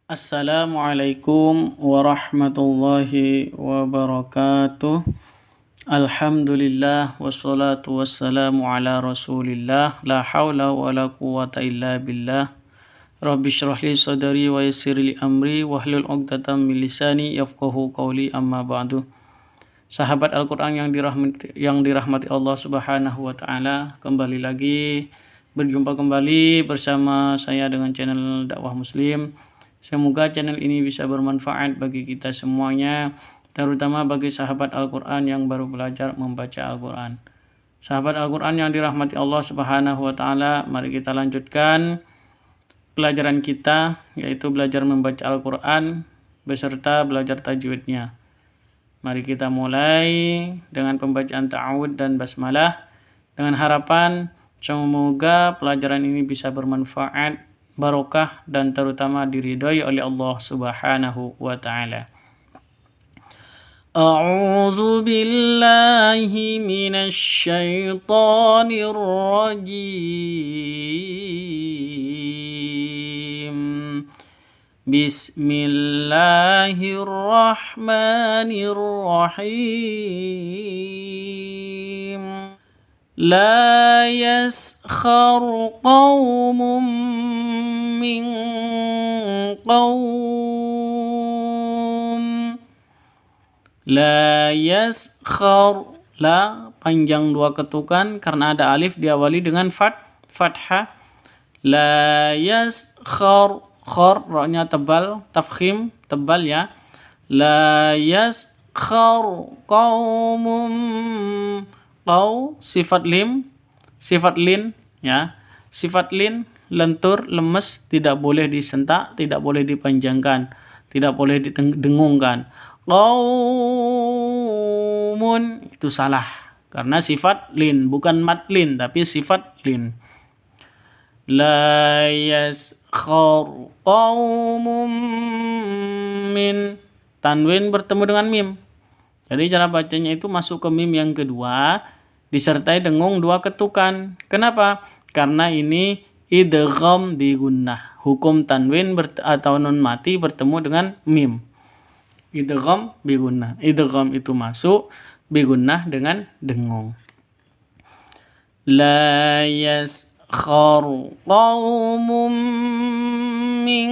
Assalamualaikum warahmatullahi wabarakatuh. Alhamdulillah wassalatu wassalamu ala rasulillah. La hawla wa la quwata illa billah. Rabbi syrah li sadari wa yassir li amri wahlul 'uqdatam min lisani yafqahu qawli, amma ba'du. Sahabat Al-Quran yang dirahmati Allah Subhanahu wa taala, kembali lagi berjumpa kembali bersama saya dengan channel Dakwah Muslim. Semoga channel ini bisa bermanfaat bagi kita semuanya, terutama bagi sahabat Al-Quran yang baru belajar membaca Al-Quran. Sahabat Al-Quran yang dirahmati Allah Subhanahu wa taala, mari kita lanjutkan pelajaran kita, yaitu belajar membaca Al-Quran beserta belajar tajwidnya. Mari kita mulai dengan pembacaan ta'awud dan basmalah dengan harapan semoga pelajaran ini bisa bermanfaat, barokah, dan terutama diridhoi oleh Allah Subhanahu wa taala. A'udzu billahi minasy syaithanir rajim. Bismillahirrahmanirrahim. La yaskhar qaumun min qaum. La yaskhar, la panjang dua ketukan karena ada alif diawali dengan fathah. La yaskhar, khor ra-nya tebal, tafkhim tebal ya. La yaskhar qaumum, qaw sifat lin ya. Sifat lin lentur, lemes, tidak boleh disentak, tidak boleh dipanjangkan, tidak boleh didengungkan. Qaumun itu salah karena sifat lin, bukan madlin tapi sifat lin. La yaskhar qaumum min, tanwin bertemu dengan mim. Jadi cara bacanya itu masuk ke mim yang kedua disertai dengung dua ketukan. Kenapa? Karena ini idgham bi gunnah. Hukum tanwin atau nun mati bertemu dengan mim. Idgham bi gunnah. Idgham itu masuk, bi gunnah dengan dengung. La yaskhar qaumum min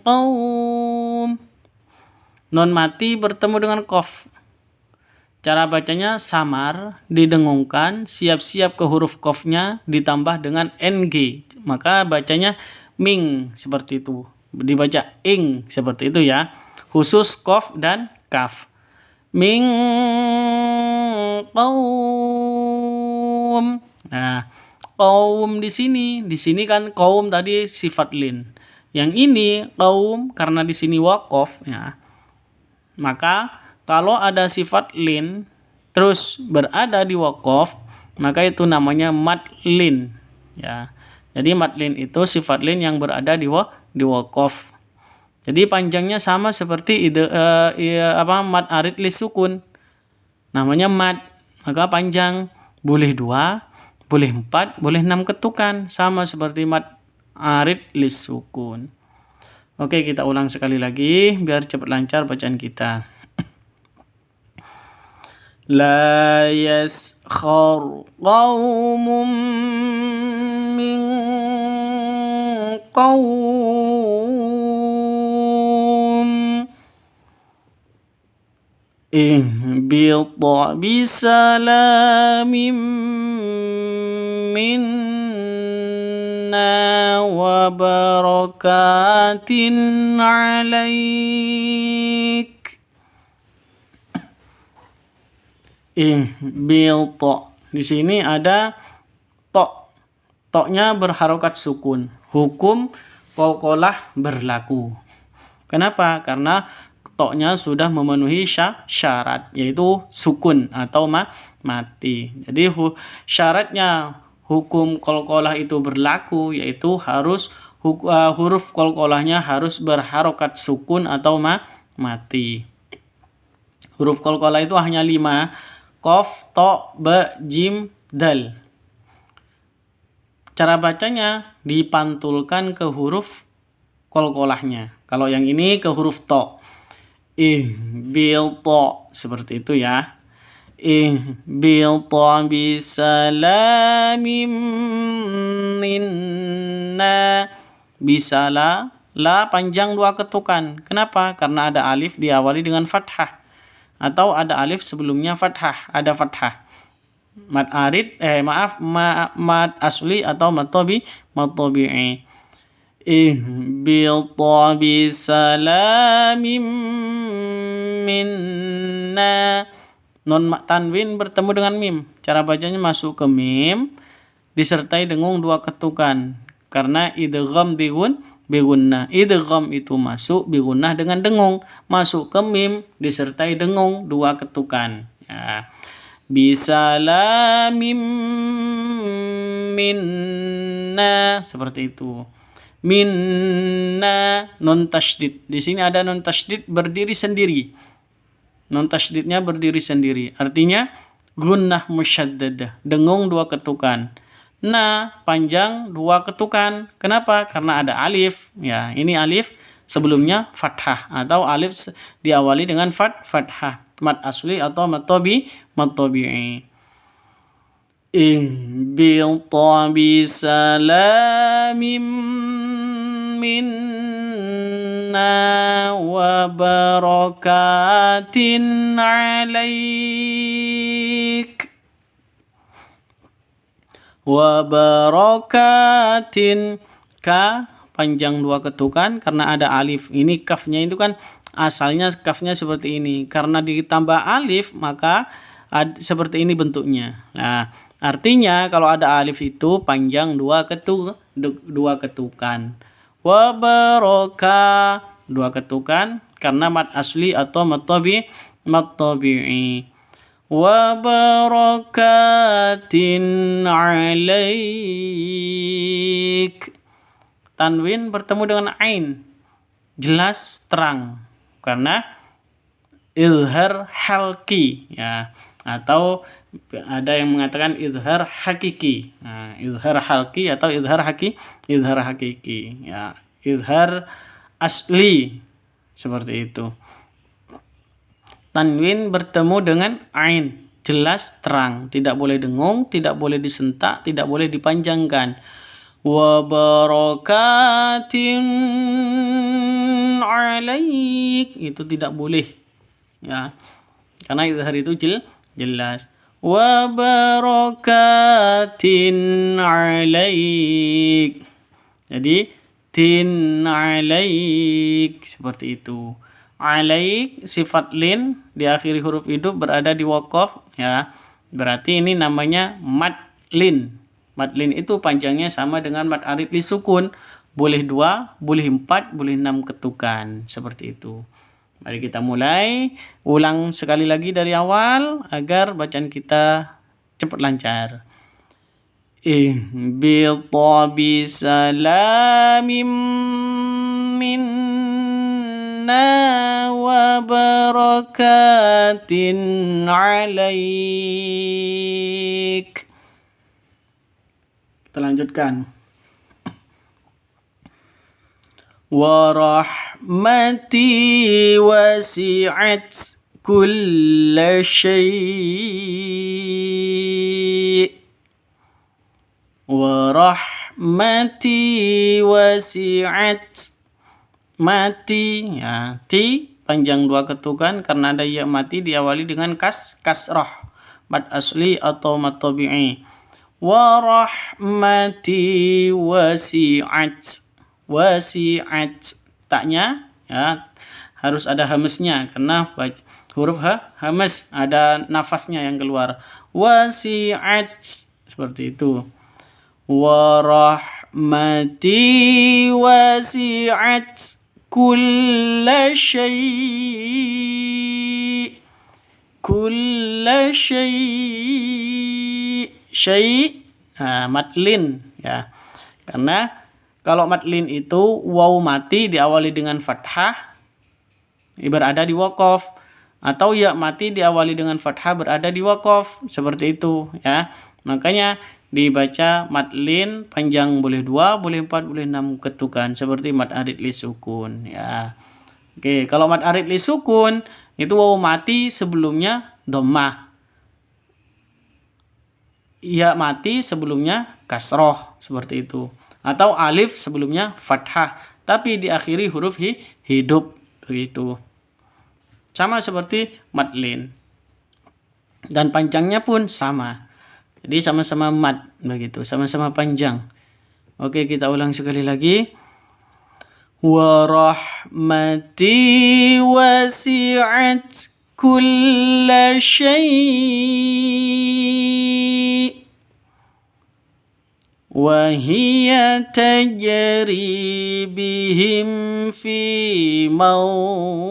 qaum. Nun mati bertemu dengan qaf. Cara bacanya samar, didengungkan, siap-siap ke huruf qafnya ditambah dengan ng. Maka bacanya ming seperti itu. Dibaca ing seperti itu ya. Khusus qaf dan kaf. Min qaum. Nah, qaum di sini kan qaum tadi sifat lin. Yang ini qaum karena di sini waqaf ya. Maka kalau ada sifat lin terus berada di waqaf, maka itu namanya madlin ya. Jadi madlin itu sifat lin yang berada di waqaf. Jadi panjangnya sama seperti mad arid lis sukun. Namanya mad. Maka panjang boleh 2, boleh 4, boleh 6 ketukan, sama seperti mad arid lis sukun. Oke, kita ulang sekali lagi biar cepat lancar bacaan kita. La yaskhar qaumun min qaum. Ihbit bisalamin minna wa barakatin alaik. Ihbit, di sini ada to. To-nya berharokat sukun. Hukum qalqalah berlaku. Kenapa? Karena to-nya sudah memenuhi syarat, yaitu sukun atau mati. Jadi syaratnya hukum qalqalah itu berlaku, yaitu harus huruf qalqalahnya harus berharokat sukun atau mati. Huruf qalqalah itu hanya 5. Qaf, to, ba, jim, dal. Cara bacanya dipantulkan ke huruf qalqalahnya. Kalau yang ini ke huruf to. Ihbil to, seperti itu ya. Ihbil to bisalamim minna. Bisala, la panjang 2 ketukan. Kenapa? Karena ada alif diawali dengan fathah. Atau ada alif sebelumnya fathah, ada fathah. Mad arid, mad asli atau mad tabi'i. Ihbita bisalamim minna. Non tanwin bertemu dengan mim. Cara bacanya masuk ke mim disertai dengung 2 ketukan. Karena idgham bigunnah. Idgham itu masuk bigunnah dengan dengung. Masuk ke mim disertai dengung 2 ketukan. Ya. Bisalamim minna, seperti itu. Minna non tasydid. Di sini ada non tasydid berdiri sendiri. Non tasydidnya berdiri sendiri. Artinya gunnah musyaddadah, dengung 2 ketukan. Na panjang 2 ketukan. Kenapa? Karena ada alif. Ya, ini alif sebelumnya fathah atau alif diawali dengan fathah. Mad asli atau mad tabi'i. Ihbita bisalamin minna wa barakatin alaik. Wa barakatin, ka panjang 2 ketukan karena ada alif. Ini kafnya itu kan asalnya kafnya seperti ini. Karena ditambah alif maka seperti ini bentuknya. Nah, artinya kalau ada alif itu panjang 2 ketukan. Wa baraka 2 ketukan karena mad asli atau mad tabi'i. Wa barakatin alaik. Tanwin bertemu dengan ain. Jelas terang karena izhar halki ya, atau ada yang mengatakan izhar hakiki. Nah, izhar halki atau izhar hakiki ya, izhar asli seperti itu. Tanwin bertemu dengan ain, jelas terang, tidak boleh dengung, tidak boleh disentak, tidak boleh dipanjangkan. Wa barakatin alaik, itu tidak boleh ya, karena izhar itu jelas. Wa barakatin alaik, jadi tin alaik, seperti itu. Alaik sifat lin diakhiri huruf hidup berada di waqaf ya, berarti ini namanya mad lin. Mad lin itu panjangnya sama dengan mad arid li sukun, boleh 2, boleh 4, boleh 6 ketukan, seperti itu. Mari kita mulai, ulang sekali lagi dari awal agar bacaan kita cepat lancar. Ihbita bisalamin minna wa barakatin alaik. Kita lanjutkan. Wa rahmati wasi'at kulla syai'. Wa rahmati wasi'at, mati ya, ti panjang 2 ketukan karena ada ya mati diawali dengan kasrah, mad asli atau mad tabi'i. Wa rahmati wasi'at, taknya ya harus ada hamesnya karena huruf hames ada nafasnya yang keluar. Wasi'at, seperti itu. Wa rahmati wasi'at kulla syai'. Kulla syai', madlin ya. Karena kalau madlin itu waw mati diawali dengan fathah berada di waqaf, atau ya mati diawali dengan fathah berada di waqaf, seperti itu ya. Makanya dibaca madlin, panjang boleh 2, boleh 4, boleh 6 ketukan seperti mad arid li sukun ya. Oke, kalau mad arid li sukun itu wawu mati sebelumnya dhammah. Ya mati sebelumnya kasroh seperti itu. Atau alif sebelumnya fathah tapi diakhiri huruf hidup begitu. Sama seperti madlin. Dan panjangnya pun sama. Jadi sama-sama mad begitu, sama-sama panjang. Oke, kita ulang sekali lagi. Wa rahmati wasi'at kulla syai' wa hiya tajri bihim fi mawj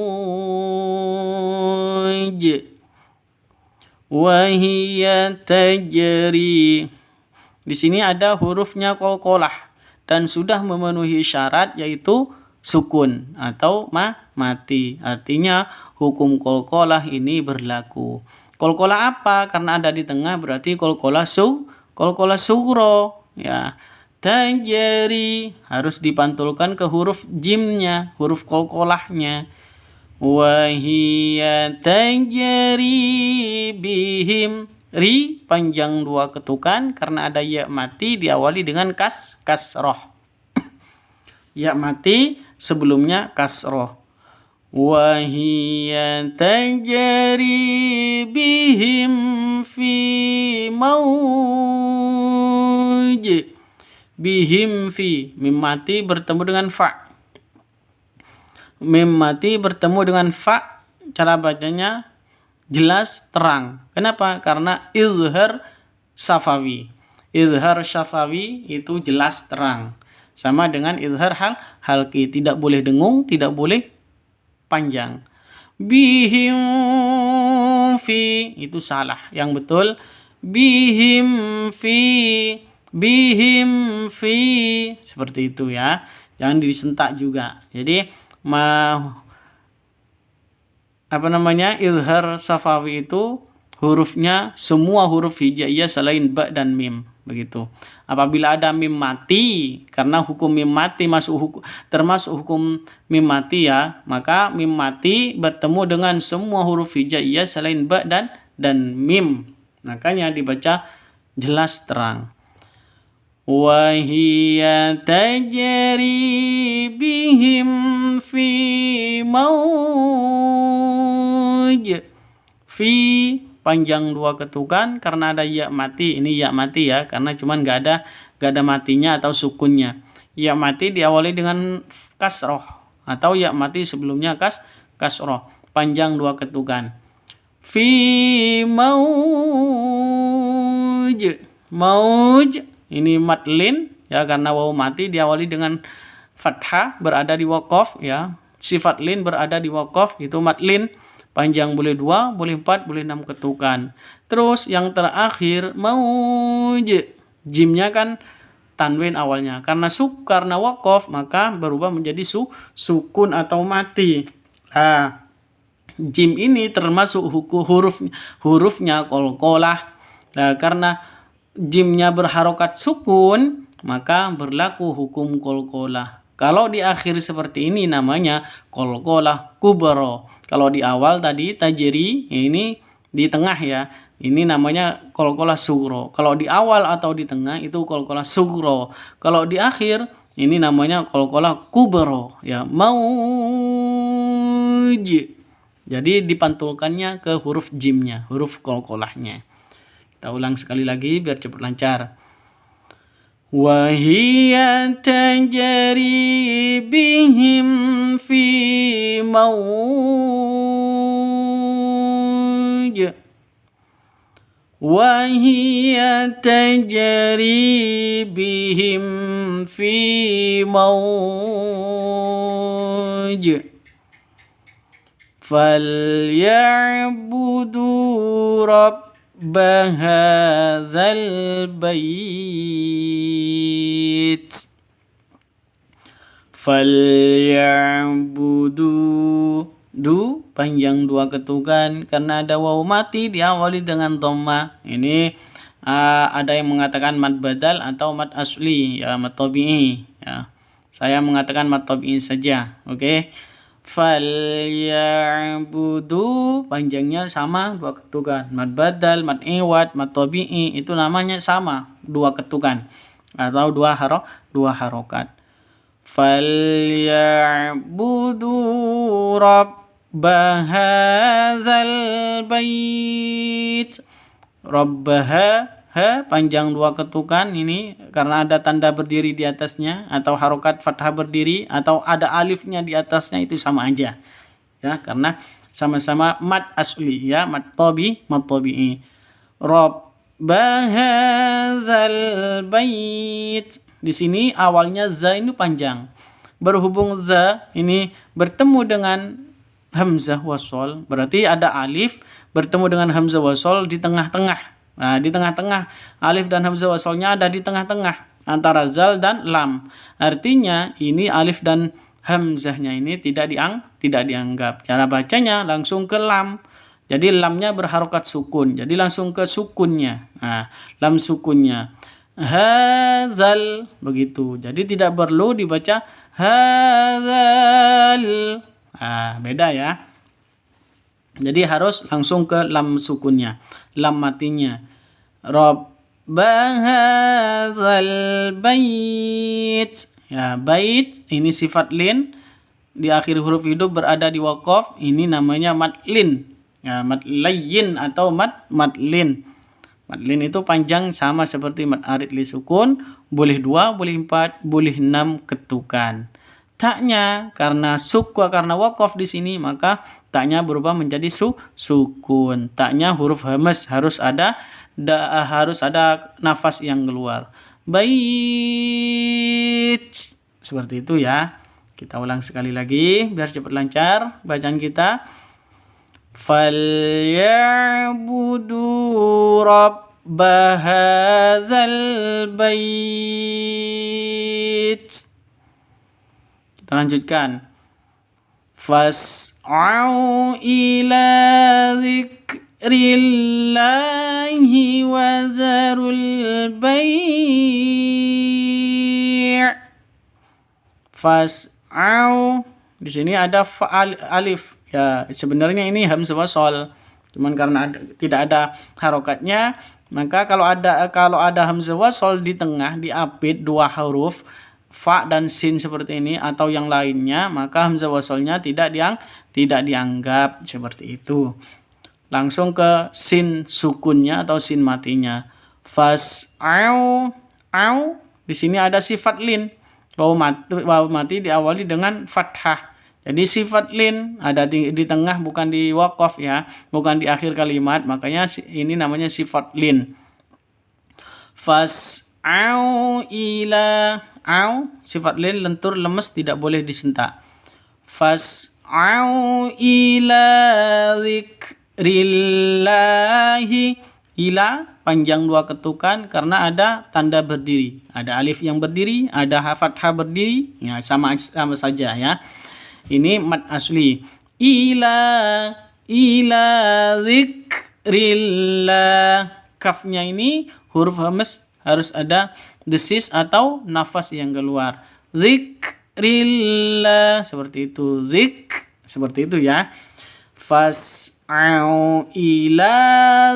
Wahia tajri. Di sini ada hurufnya qalqalah dan sudah memenuhi syarat yaitu sukun atau mati. Artinya hukum qalqalah ini berlaku. Qalqalah apa? Karena ada di tengah berarti qalqalah sugro ya. Tajri harus dipantulkan ke huruf jimnya, huruf qalqalahnya. Wahia tajri bihim. Ri panjang 2 ketukan karena ada ya mati diawali dengan kasroh. Ya mati sebelumnya kasroh. Wahia tajri bihim fi mawj. Bihim fi. Mim mati bertemu dengan fa. Mim mati bertemu dengan fa, cara bacanya jelas terang. Kenapa? Karena izhar syafawi. Izhar syafawi itu jelas terang. Sama dengan izhar halqi, tidak boleh dengung, tidak boleh panjang. Bihim fi itu salah. Yang betul bihim fi seperti itu ya. Jangan disentak juga. Jadi izhar safawi itu hurufnya semua huruf hijaiyah selain ba dan mim begitu. Apabila ada mim mati karena hukum mim mati termasuk hukum mim mati ya, maka mim mati bertemu dengan semua huruf hijaiyah selain ba dan mim. Makanya dibaca jelas terang. Wahia tajri bihim fi mawj. Fi panjang 2 ketukan karena ada ya mati. Ini ya mati ya karena cuman gak ada matinya atau sukunnya. Ya mati diawali dengan kasroh atau ya mati sebelumnya kasroh. Panjang 2 ketukan. Fi mawj. Ini madlin ya karena wawu mati diawali dengan fathah berada di waqaf ya. Sifat lin berada di waqaf itu madlin. Panjang boleh 2, boleh 4, boleh 6 ketukan. Terus yang terakhir mauj. Jimnya kan tanwin awalnya. Karena waqaf maka berubah menjadi sukun atau mati. Jim ini termasuk hurufnya qalqalah. Nah, karena jimnya berharokat sukun, maka berlaku hukum qalqalah. Kalau di akhir seperti ini namanya qalqalah kubra. Kalau di awal tadi tajri, ini di tengah ya. Ini namanya qalqalah sugro. Kalau di awal atau di tengah itu qalqalah sugro. Kalau di akhir ini namanya qalqalah kubra ya. Mauj. Jadi dipantulkannya ke huruf jimnya, huruf qalqalahnya. Kita ulang sekali lagi biar cepat lancar. Wahia tajri bihim fi mawj. Wahia tajri bihim fi mawj. Falyabudu hadzal bait. Falyabudu panjang 2 ketukan karena ada wawu mati diawali dengan dhamma. Ini Ada yang mengatakan mad badal atau mad asli, ya, mad tabi'i, ya. Saya mengatakan mad tabi'i saja, oke. Falyabudu panjangnya sama, dua ketukan. Mad badal, mad iwad, mad tabi'i itu namanya sama, dua ketukan atau dua harokat. Falyabudu rabb hadzal bait. Rabbaha, ha panjang dua ketukan ini karena ada tanda berdiri di atasnya atau harokat fathah berdiri atau ada alifnya di atasnya, itu sama aja, ya, karena sama-sama mad asli, ya, mad tabi'i. Rabba hadzal bait. Di sini awalnya za ini panjang. Berhubung za ini bertemu dengan hamzah wasol, berarti ada alif bertemu dengan hamzah wasol di tengah-tengah. Nah, di tengah-tengah alif dan hamzah wasolnya ada di tengah-tengah antara zal dan lam. Artinya ini alif dan hamzahnya ini tidak dianggap. Cara bacanya langsung ke lam. Jadi lamnya berharokat sukun. Jadi langsung ke sukunnya. Nah, lam sukunnya. Hazal begitu. Jadi tidak perlu dibaca hazal. Beda ya. Jadi harus langsung ke lam sukunnya, lam matinya. Rabba hadzal bait. Ya, bait ini sifat lin di akhir huruf hidup berada di waqaf, ini namanya mad lin. Ya, mad layyin atau mad lin. Mad lin itu panjang sama seperti mad arid li sukun, boleh 2, boleh 4, boleh 6 ketukan. Taknya karena waqaf di sini, maka taknya berubah menjadi sukun. Taknya huruf hamzah harus ada nafas yang keluar. Bait. Seperti itu ya. Kita ulang sekali lagi biar cepat lancar bacaan kita. Falyabudu rabba hadzal bait. Kita lanjutkan. Fas'au ila dzikrillahi wa zarul bai'. Fas'au di sini ada alif. Ya, sebenarnya ini hamzah wasol. Cuman karena tidak ada harokatnya, maka kalau ada hamzah wasol di tengah diapit dua huruf fa dan sin seperti ini atau yang lainnya, maka hamzah wasolnya tidak dianggap seperti itu. Langsung ke sin sukunnya atau sin matinya. Fas'au, au di sini ada sifat lin. Waw mati diawali dengan fathah. Jadi sifat lin ada di tengah, bukan di waqaf ya, bukan di akhir kalimat, makanya ini namanya sifat lin. Fas'au ila, au sifat lin lentur lemes tidak boleh disentak. Fas'au ila dzikrillahi. Ila panjang dua ketukan karena ada tanda berdiri, ada alif yang berdiri, ada fathah berdiri, ya sama saja ya. Ini mad asli. Ila dzikrillah. Kafnya ini huruf hamzah harus ada desis atau nafas yang keluar. Dzikrillah seperti itu. Seperti itu ya. Fas'au ila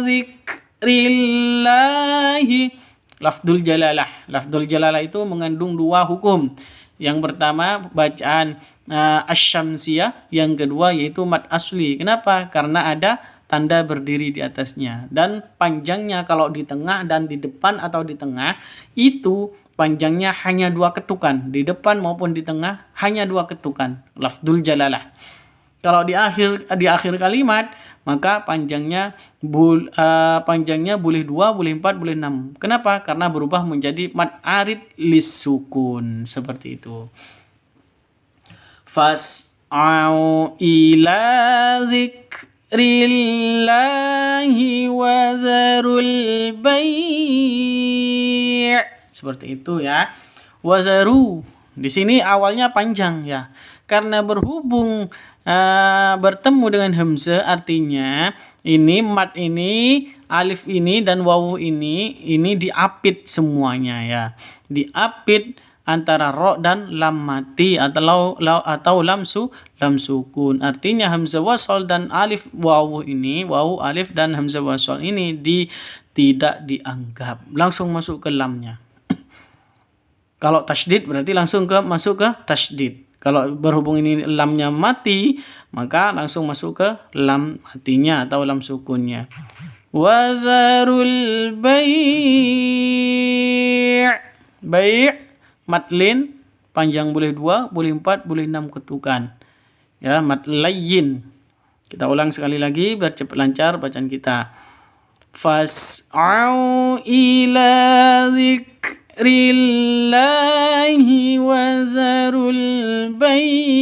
dzikrillahi. Lafdul jalalah itu mengandung dua hukum. Yang pertama bacaan asy-syamsiyah, yang kedua yaitu mad asli. Kenapa? Karena ada tanda berdiri di atasnya. Dan panjangnya kalau di tengah dan di depan atau di tengah itu panjangnya hanya dua ketukan. Di depan maupun di tengah hanya dua ketukan. Lafdul jalalah. Kalau di akhir kalimat maka panjangnya boleh 2, boleh 4, boleh 6. Kenapa? Karena berubah menjadi mad arid lis sukun. Seperti itu. Fas'au ila dzikrillahi wa zarul bai'. Seperti itu ya. Wazaru. Di sini awalnya panjang ya. Karena berhubung bertemu dengan hamzah, artinya ini mad ini alif ini dan wawu ini diapit semuanya ya. Diapit antara ro dan lam mati atau lam sukun. Artinya hamzah wasal dan alif wawu alif dan hamzah wasal ini tidak dianggap. Langsung masuk ke lamnya. Kalau tasydid berarti langsung masuk ke tasydid. Kalau berhubung ini lamnya mati, maka langsung masuk ke lam matinya atau lam sukunnya. Wazarul bai'. Bai' matlin, panjang boleh 2, boleh 4, boleh 6 ketukan. Ya, matlayyin. Kita ulang sekali lagi biar cepat lancar bacaan kita. Fas'au ila dzikrillahi wazarul bai'.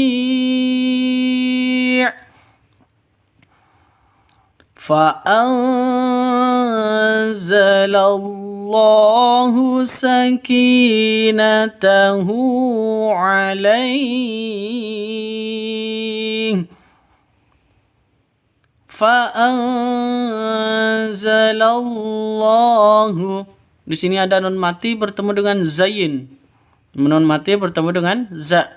Fa'anzalallahu sakinatahu alaihi. Fa'anzalallahu. Di sini ada nun mati bertemu dengan zayin. Nun mati bertemu dengan za.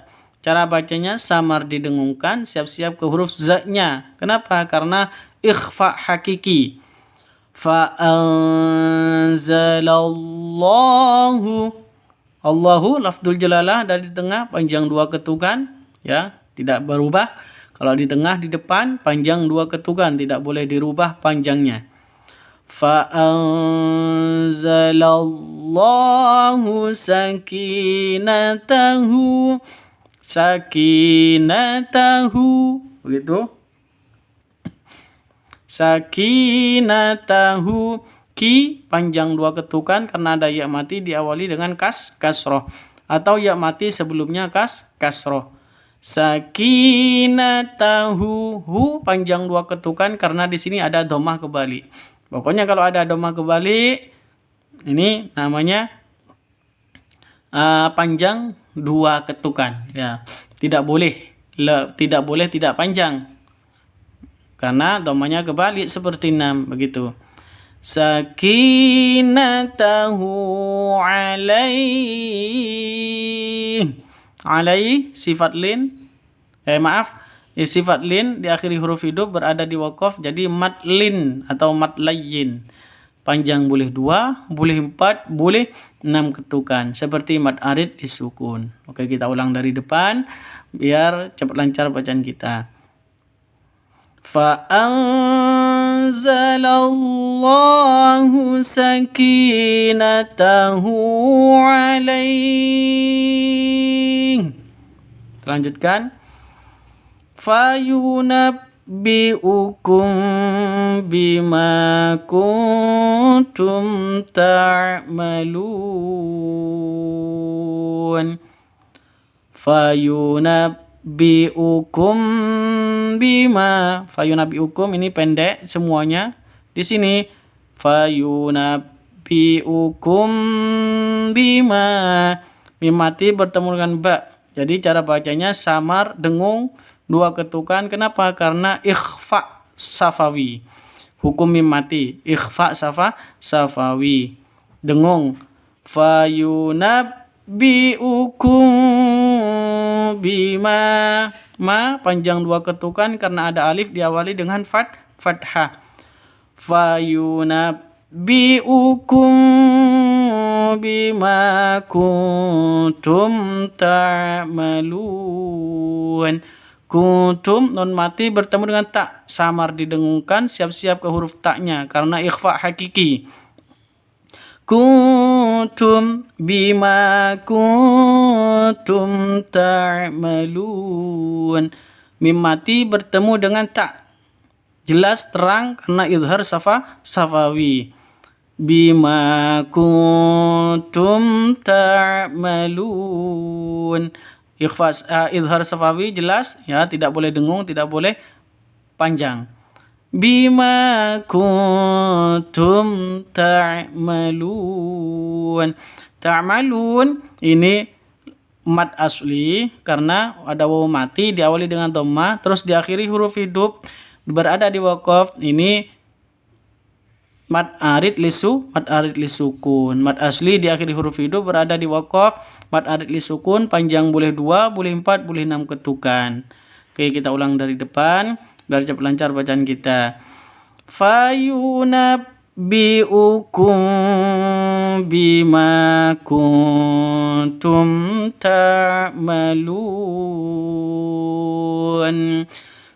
Cara bacanya samar didengungkan, siap-siap ke huruf za-nya. Kenapa? Karena ikhfa hakiki. Fa'anzalallahu. Allahu lafdzul jalalah dari tengah panjang 2 ketukan ya, tidak berubah. Kalau di tengah di depan panjang 2 ketukan, tidak boleh dirubah panjangnya. Fa'anzalallahu sakinatahu. Sakinatahu. Begitu. Sakinatahu. Ki panjang 2 ketukan karena ada ya mati diawali dengan kasroh. Atau ya mati sebelumnya kasroh. Sakinatahu. Hu panjang 2 ketukan karena di sini ada dhammah kebalik. Pokoknya kalau ada dhammah kebalik ini namanya panjang 2 ketukan ya. Tidak boleh tidak panjang. Karena dhammahnya kebalik seperti 6 begitu. Sakinatahu alaihi. Alaihi sifat lin. Sifat lin diakhiri huruf hidup berada di waqaf jadi matlin atau matlayyin. Panjang boleh 2, boleh 4, boleh 6 ketukan. Seperti mad arid disukun. Oke, kita ulang dari depan biar cepat lancar bacaan kita. Fa'anzalallahu sakinatahu alaihi. Lanjutkan. Fayunabbi'ukum bima kuntum ta'malun. Fayunabbi'ukum bima. Fayunabbi'ukum ini pendek semuanya. Di sini fayunabbi'ukum bima. Mim mati bertemu dengan ba. Jadi cara bacanya samar dengung 2 ketukan. Kenapa? Karena ikhfa safawi. Hukum mim mati. Ikhfa safawi. Dengung. Fayunabbi'ukum bima. Ma panjang 2 ketukan karena ada alif diawali dengan fathah. Fayunabbi'ukum bima kuntum ta'malun. Kuntum nun mati bertemu dengan tak, samar didengungkan, siap-siap ke huruf taknya karena ikhfa hakiki. Kuntum bima kuntum ta'malun. Mim mati bertemu dengan tak, jelas terang karena izhar safawi. Bima kuntum ta'malun. Izhar safawi jelas ya, tidak boleh dengung, tidak boleh panjang. Bima kuntum ta'malun. Ta'malun ini mad asli karena ada wawu mati diawali dengan dhammah terus diakhiri huruf hidup berada di waqaf. Ini mad arid lisukun. Mad asli di akhir huruf hidup berada di waqaf. Mad arid lisukun panjang boleh 2, boleh 4, boleh 6 ketukan. Oke, kita ulang dari depan biar cepat lancar bacaan kita. Fayunabbi'ukum bima kuntum ta'malun.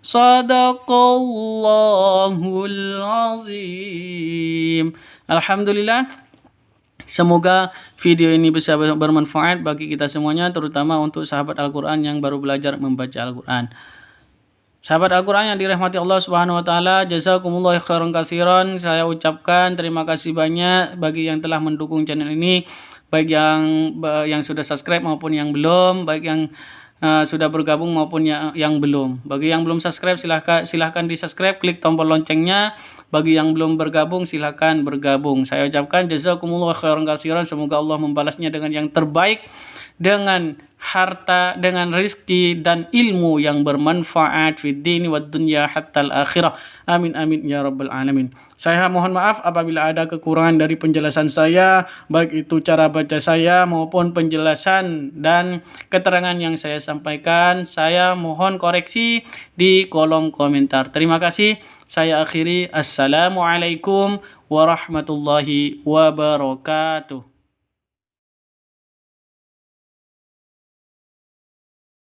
Sadaqallahul azim. Alhamdulillah, semoga video ini bisa bermanfaat bagi kita semuanya, terutama untuk sahabat Al-Quran yang baru belajar membaca Al-Quran. Sahabat Al-Quran yang dirahmati Allah Subhanahu wa taala, jazakumullah khairan katsiran. Saya ucapkan terima kasih banyak bagi yang telah mendukung channel ini, baik yang sudah subscribe maupun yang belum, baik yang sudah bergabung maupun yang belum. Bagi yang belum subscribe silahkan di-subscribe, klik tombol loncengnya. Bagi yang belum bergabung silahkan bergabung. Saya ucapkan jazakumullah khairan katsiran. Semoga Allah membalasnya dengan yang terbaik, dengan harta, dengan rezeki dan ilmu yang bermanfaat fid dini wad dunya hatta al akhirah. Amin amin ya rabbal alamin. Saya mohon maaf apabila ada kekurangan dari penjelasan saya, baik itu cara baca saya maupun penjelasan dan keterangan yang saya sampaikan. Saya mohon koreksi di kolom komentar. Terima kasih. Saya akhiri. Assalamualaikum warahmatullahi wabarakatuh.